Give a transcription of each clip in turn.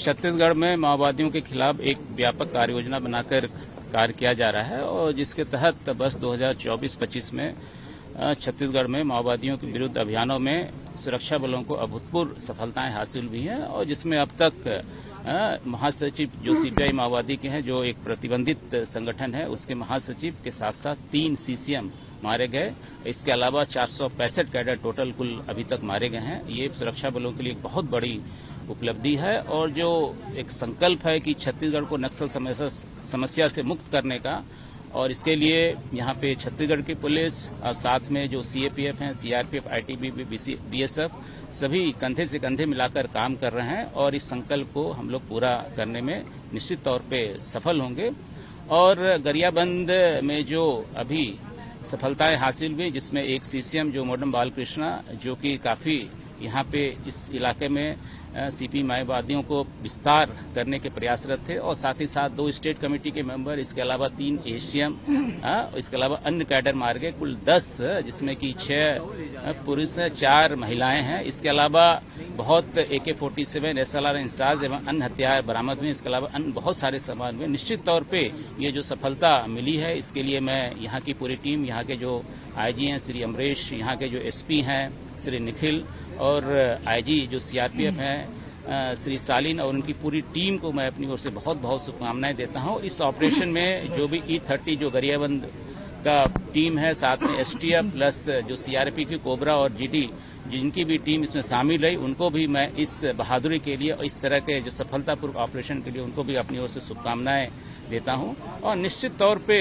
छत्तीसगढ़ में माओवादियों के खिलाफ एक व्यापक कार्य योजना बनाकर कार्य किया जा रहा है और जिसके तहत वर्ष 2024-25 में छत्तीसगढ़ में माओवादियों के विरुद्ध अभियानों में सुरक्षा बलों को अभूतपूर्व सफलताएं हासिल हुई हैं और जिसमें अब तक महासचिव जो सीपीआई माओवादी के हैं, जो एक प्रतिबंधित संगठन है, उसके महासचिव के साथ साथ 3 सीसीएम मारे गए। इसके अलावा 465 कैडर टोटल कुल अभी तक मारे गए हैं। ये सुरक्षा बलों के लिए एक बहुत बड़ी उपलब्धि है और जो एक संकल्प है कि छत्तीसगढ़ को नक्सल समस्या से मुक्त करने का, और इसके लिए यहाँ पे छत्तीसगढ़ की पुलिस और साथ में जो सीएपीएफ हैं, सीआरपीएफ, आईटीबीपी, बीएसएफ सभी कंधे से कंधे मिलाकर काम कर रहे हैं और इस संकल्प को हम लोग पूरा करने में निश्चित तौर पे सफल होंगे। और गरियाबंद में जो अभी सफलताएं हासिल हुई, जिसमें एक सीसीएम जो मोडम बालकृष्णा, जो कि काफी यहाँ पे इस इलाके में सीपी माओवादियों को विस्तार करने के प्रयासरत थे और साथ ही साथ 2 स्टेट कमेटी के मेंबर, इसके अलावा 3 एसीएम, इसके अलावा अन्य कैडर मारे गए, कुल 10, जिसमें कि 6 पुरुष 4 महिलाएं हैं। इसके अलावा बहुत AK-47 SLR इंसाज एवं अन्य हथियार बरामद हुए। इसके अलावा अन्य बहुत सारे सामान हुए। निश्चित तौर पे ये जो सफलता मिली है, इसके लिए मैं यहाँ की पूरी टीम, यहाँ के जो आईजी हैं श्री अमरेश, यहाँ के जो एसपी हैं श्री निखिल और आईजी जो सीआरपीएफ हैं श्री सालिन और उनकी पूरी टीम को मैं अपनी ओर से बहुत बहुत शुभकामनाएं देता हूं। इस ऑपरेशन में जो भी E30 जो गरियाबंद का टीम है, साथ में एसटीएफ प्लस जो सीआरपी की कोबरा और जीडी जिनकी भी टीम इसमें शामिल रही, उनको भी मैं इस बहादुरी के लिए और इस तरह के जो सफलतापूर्वक ऑपरेशन के लिए उनको भी अपनी ओर से शुभकामनाएं देता हूं। और निश्चित तौर पे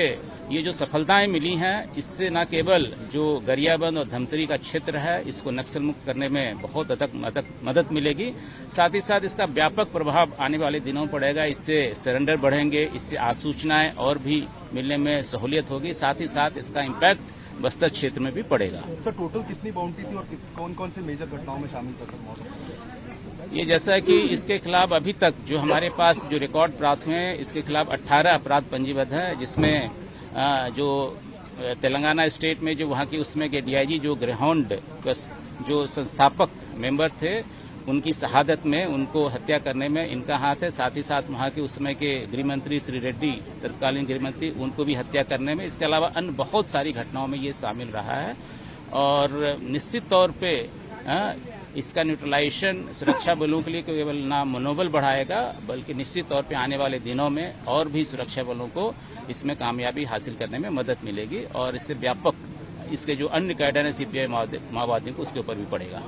ये जो सफलताएं मिली हैं, इससे न केवल जो गरियाबंद और धमतरी का क्षेत्र है, इसको नक्सल मुक्त करने में बहुत अधिक मदद मिलेगी। साथ ही साथ इसका व्यापक प्रभाव आने वाले दिनों में पड़ेगा। इससे सरेंडर बढ़ेंगे, इससे आसूचनाएं और भी मिलने में सहूलियत होगी। साथ ही साथ इसका इम्पैक्ट बस्तर क्षेत्र में भी पड़ेगा। सर, टोटल कितनी बाउंड्री थी और कौन कौन से मेजर घटनाओं में शामिल था सर? ये जैसा कि इसके खिलाफ अभी तक जो हमारे पास जो रिकॉर्ड प्राप्त हुए हैं, इसके खिलाफ 18 अपराध पंजीबद्ध है, जिसमें जो तेलंगाना स्टेट में जो वहां की उसमें के डीआईजी जो ग्रेहाउंड जो संस्थापक मेंबर थे, उनकी शहादत में उनको हत्या करने में इनका हाथ है। साथ ही साथ वहां के उस समय के गृह मंत्री श्री रेड्डी, तत्कालीन गृह मंत्री, उनको भी हत्या करने में, इसके अलावा अन्य बहुत सारी घटनाओं में ये शामिल रहा है। और निश्चित तौर पे इसका न्यूट्रलाइजेशन सुरक्षा बलों के लिए केवल ना मनोबल बढ़ाएगा, बल्कि निश्चित तौर पे आने वाले दिनों में और भी सुरक्षा बलों को इसमें कामयाबी हासिल करने में मदद मिलेगी और इससे व्यापक इसके जो अन्य कैडर है सीपीआई माओवादियों को, उसके ऊपर भी पड़ेगा।